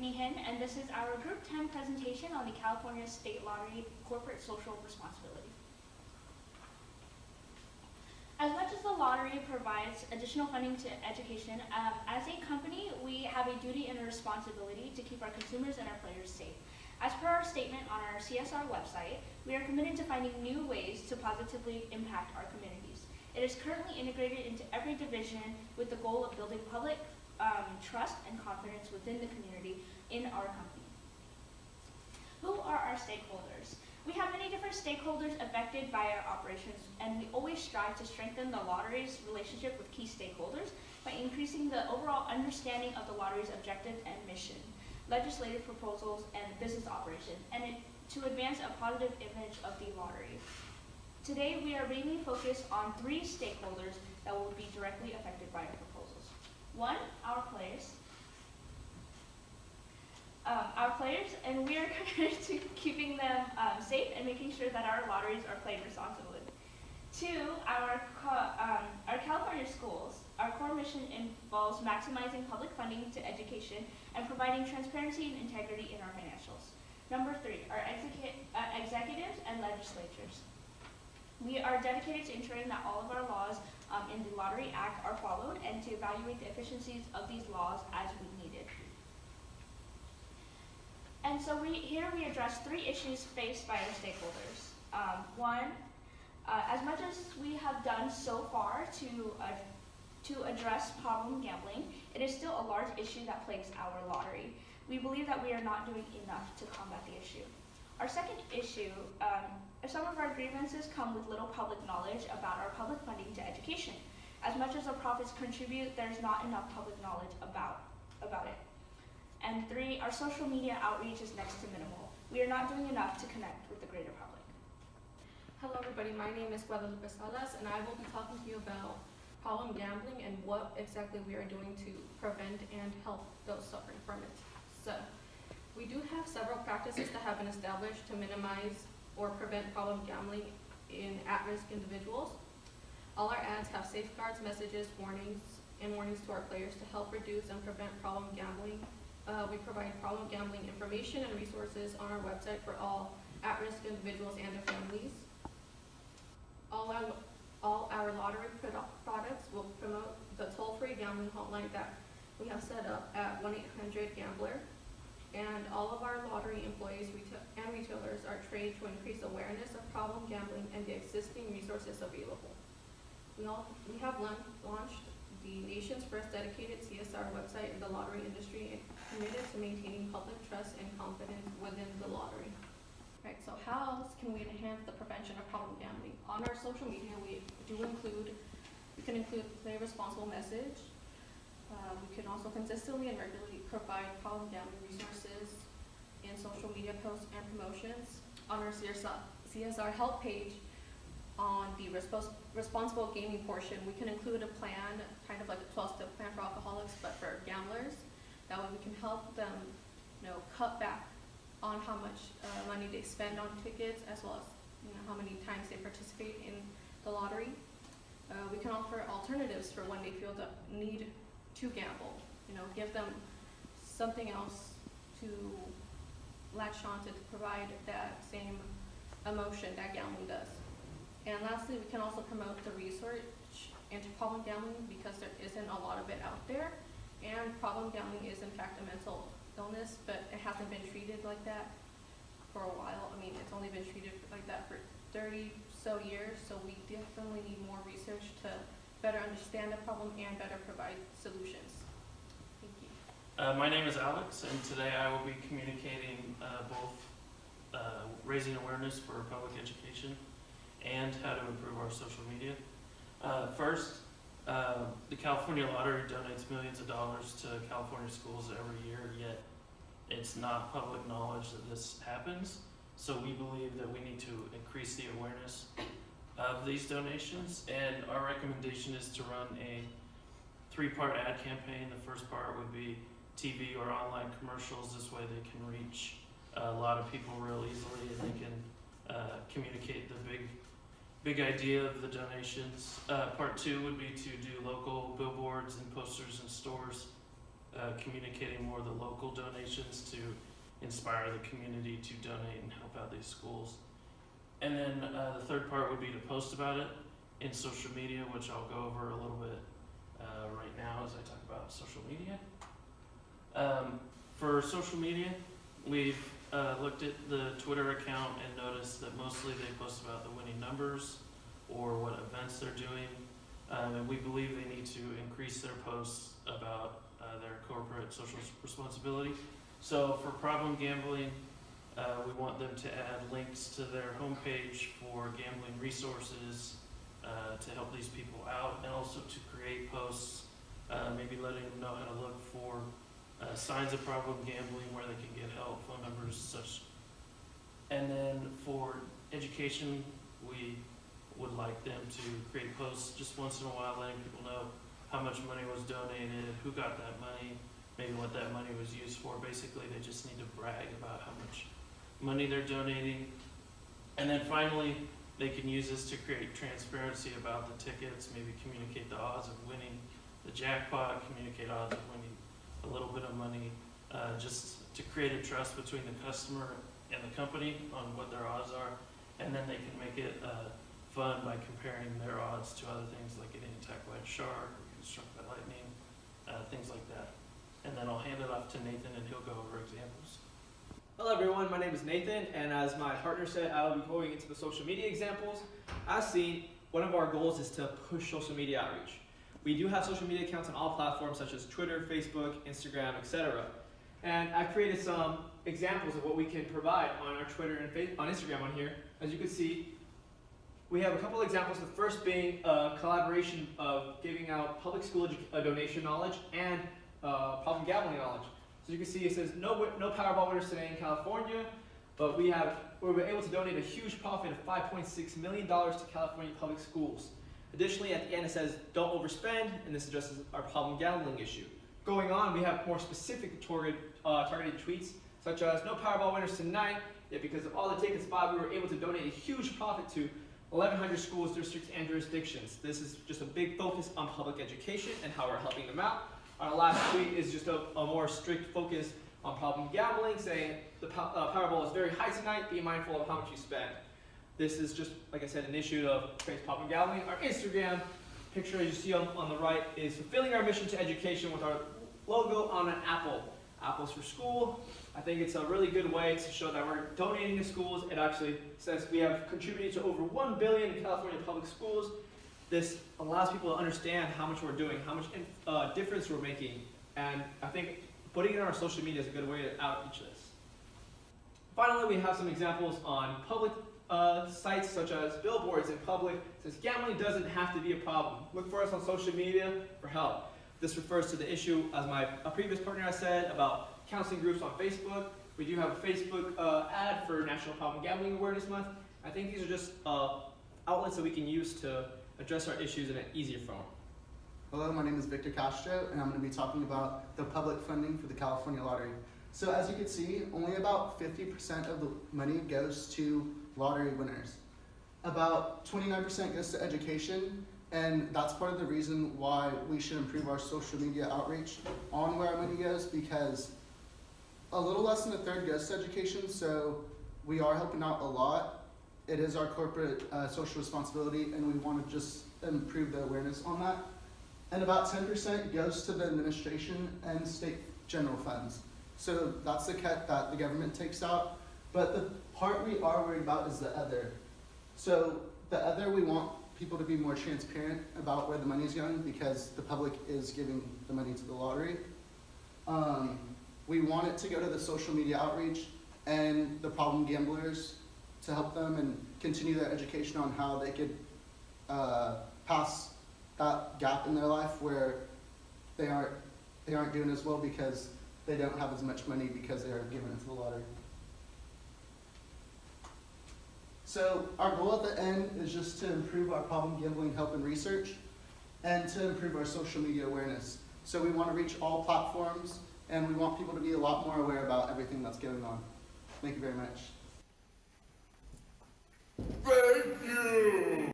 Meehan, and this is our Group 10 presentation on the California State Lottery Corporate Social Responsibility. As much as the lottery provides additional funding to education, as a company, we have a duty and a responsibility to keep our consumers and our players safe. As per our statement on our CSR website, we are committed to finding new ways to positively impact our communities. It is currently integrated into every division with the goal of building public trust and confidence within the community in our company. Who are our stakeholders? We have many different stakeholders affected by our operations, and we always strive to strengthen the lottery's relationship with key stakeholders by increasing the overall understanding of the lottery's objectives and mission, legislative proposals, and business operations, and to advance a positive image of the lottery. Today, we are mainly focused on 3 stakeholders that will be directly affected by our proposals. 1, our players. And we are committed to keeping them safe and making sure that our lotteries are played responsibly. 2, our California schools. Our core mission involves maximizing public funding to education and providing transparency and integrity in our financials. Number 3, our executives and legislatures. We are dedicated to ensuring that all of our laws in the Lottery Act are followed and to evaluate the efficiencies of these laws as we need it. And so here we address 3 issues faced by our stakeholders. 1, as much as we have done so far to address problem gambling, it is still a large issue that plagues our lottery. We believe that we are not doing enough to combat the issue. Our second issue, some of our grievances come with little public knowledge about our public funding to education. As much as the profits contribute, there's not enough public knowledge about it. And 3, our social media outreach is next to minimal. We are not doing enough to connect with the greater public. Hello everybody, my name is Guadalupe Salas, and I will be talking to you about problem gambling and what exactly we are doing to prevent and help those suffering from it. So, we do have several practices that have been established to minimize or prevent problem gambling in at-risk individuals. All our ads have safeguards, messages, warnings to our players to help reduce and prevent problem gambling. We provide problem gambling information and resources on our website for all at-risk individuals and their families. All our lottery products will promote the toll-free gambling hotline that we have set up at 1-800-GAMBLER. And all of our lottery employees and retailers are trained to increase awareness of problem gambling and the existing resources available. We have launched the nation's first dedicated CSR website in the lottery industry and committed to maintaining public trust and confidence within the lottery. Right, so how else can we enhance the prevention of problem gambling? On our social media, we can include play responsible message. We can also consistently and regularly provide problem gambling resources in social media posts and promotions. On our CSR help page, on the responsible gaming portion, we can include a plan, kind of like a 12-step plan for alcoholics, but for gamblers. That way we can help them, cut back on how much money they spend on tickets, as well as how many times they participate in the lottery. We can offer alternatives for when they feel the need to gamble. Give them something else to latch on to provide that same emotion that gambling does. And lastly, we can also promote the research into problem gambling because there isn't a lot of it out there. And problem gambling is in fact a mental illness, but it hasn't been treated like that for a while. I mean, it's only been treated like that for 30 so years, so we definitely need more research to better understand the problem and better provide solutions. Thank you. My name is Alex, and today I will be communicating both raising awareness for public education and how to improve our social media. First, the California Lottery donates millions of dollars to California schools every year, yet it's not public knowledge that this happens. So we believe that we need to increase the awareness of these donations, and our recommendation is to run a 3-part ad campaign. The first part would be TV or online commercials. This way they can reach a lot of people real easily, and they can communicate the big idea of the donations. Part 2 would be to do local billboards and posters in stores communicating more of the local donations to inspire the community to donate and help out these schools. And then the third part would be to post about it in social media, which I'll go over a little bit right now as I talk about social media. For social media, we've looked at the Twitter account and noticed that mostly they post about the winning numbers or what events they're doing. And we believe they need to increase their posts about their corporate social responsibility. So for problem gambling, we want them to add links to their homepage for gambling resources to help these people out, and also to create posts, maybe letting them know how to look for signs of problem gambling, where they can get help, phone numbers, such. And then for education, we would like them to create posts just once in a while, letting people know how much money was donated, who got that money, maybe what that money was used for. Basically, they just need to brag about how much money they're donating. And then finally, they can use this to create transparency about the tickets, maybe communicate the odds of winning the jackpot, communicate odds of winning a little bit of money, just to create a trust between the customer and the company on what their odds are. And then they can make it fun by comparing their odds to other things like getting attacked by a shark or getting struck by lightning, things like that. And then I'll hand it off to Nathan and he'll go over examples. Hello everyone, my name is Nathan, and as my partner said, I will be going into the social media examples. As seen, one of our goals is to push social media outreach. We do have social media accounts on all platforms such as Twitter, Facebook, Instagram, etc. And I've created some examples of what we can provide on our Twitter and on Instagram on here. As you can see, we have a couple examples, the first being a collaboration of giving out public school donation knowledge and problem gambling knowledge. So you can see it says no Powerball winners today in California, but we were able to donate a huge profit of $5.6 million to California public schools. Additionally, at the end it says don't overspend, and this addresses our problem gambling issue. Going on, we have more specific targeted tweets, such as no Powerball winners tonight, yet because of all the tickets bought, we were able to donate a huge profit to 1,100 schools, districts, and jurisdictions. This is just a big focus on public education and how we're helping them out. Our last tweet is just a more strict focus on problem gambling, saying the Powerball is very high tonight, be mindful of how much you spend. This is just, like I said, an issue of trace problem gambling. Our Instagram picture, as you see on the right, is fulfilling our mission to education with our logo on an apple. Apples for school. I think it's a really good way to show that we're donating to schools. It actually says we have contributed to over $1 billion in California public schools. This allows people to understand how much we're doing, how much difference we're making, and I think putting it on our social media is a good way to outreach this. Finally, we have some examples on public sites such as billboards in public. It says gambling doesn't have to be a problem. Look for us on social media for help. This refers to the issue, as a previous partner has said, about counseling groups on Facebook. We do have a Facebook ad for National Problem Gambling Awareness Month. I think these are just outlets that we can use to address our issues in an easier form. Hello, my name is Victor Castro, and I'm going to be talking about the public funding for the California Lottery. So as you can see, only about 50% of the money goes to lottery winners. About 29% goes to education, and that's part of the reason why we should improve our social media outreach on where our money goes, because a little less than a third goes to education, so we are helping out a lot. It is our corporate social responsibility, and we want to just improve the awareness on that. And about 10% goes to the administration and state general funds. So that's the cut that the government takes out. But the part we are worried about is the other. So the other, we want people to be more transparent about where the money is going, because the public is giving the money to the lottery. We want it to go to the social media outreach and the problem gamblers to help them and continue their education on how they could pass that gap in their life where they aren't doing as well because they don't have as much money because they are giving it to the lottery. So our goal at the end is just to improve our problem gambling help and research and to improve our social media awareness. So we want to reach all platforms, and we want people to be a lot more aware about everything that's going on. Thank you very much. Thank you.